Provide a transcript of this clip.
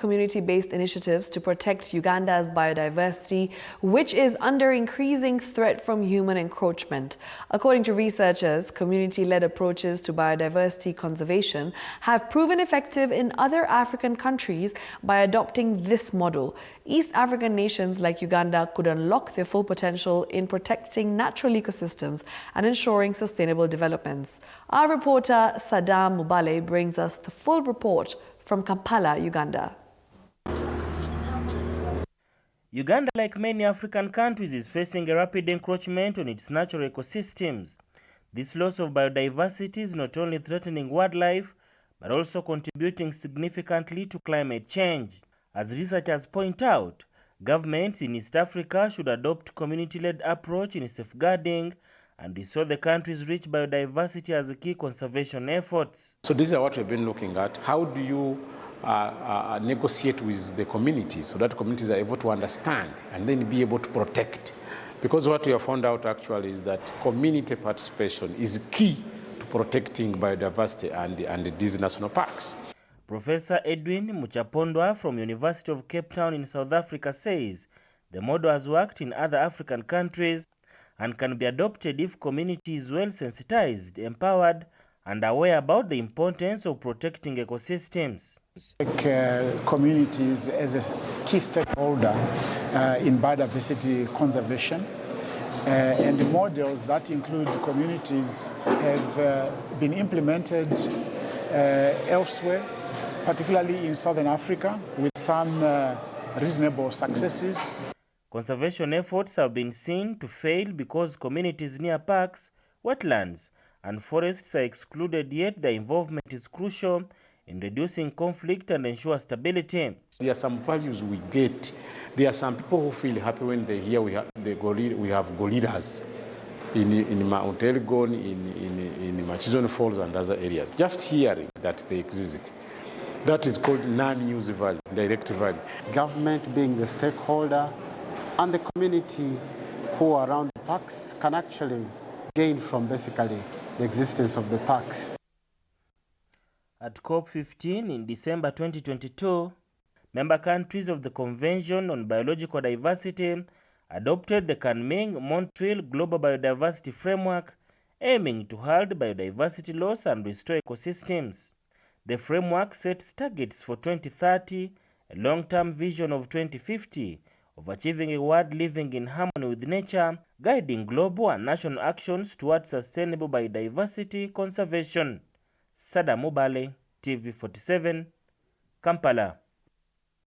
community-based initiatives to protect Uganda's biodiversity, which is under increasing threat from human encroachment. According to researchers, community-led approaches to biodiversity conservation have proven effective in other African countries by adopting this model. East African nations like Uganda could unlock their full potential in protecting natural ecosystems and ensuring sustainable developments. Our reporter Saddam Mubale brings us the full report from Kampala, Uganda. Uganda, like many African countries, is facing a rapid encroachment on its natural ecosystems. This loss of biodiversity is not only threatening wildlife, but also contributing significantly to climate change. As researchers point out, governments in East Africa should adopt community-led approach in safeguarding and restore the country's rich biodiversity as key conservation efforts. So this is what we've been looking at. How do you negotiate with the communities so that communities are able to understand and then be able to protect? Because what we have found out actually is that community participation is key to protecting biodiversity and these national parks. Professor Edwin Muchapondwa from University of Cape Town in South Africa says the model has worked in other African countries and can be adopted if community is well sensitized, empowered, and aware about the importance of protecting ecosystems. Communities as a key stakeholder in biodiversity conservation, and the models that include communities have been implemented elsewhere, particularly in Southern Africa, with some reasonable successes. Conservation efforts have been seen to fail because communities near parks, wetlands, and forests are excluded, yet their involvement is crucial in reducing conflict and ensure stability. There are some values we get. There are some people who feel happy when they hear we have gorillas in Mount Elgon, in Machizone Falls and other areas. Just hearing that they exist. That is called non-use value, direct value. Government being the stakeholder and the community who are around the parks can actually gain from basically the existence of the parks. At COP15 in December 2022, member countries of the Convention on Biological Diversity adopted the Kunming-Montreal Global Biodiversity Framework, aiming to halt biodiversity loss and restore ecosystems. The framework sets targets for 2030, a long-term vision of 2050, of achieving a world living in harmony with nature, guiding global and national actions towards sustainable biodiversity conservation. Saddam Mubale, TV47, Kampala.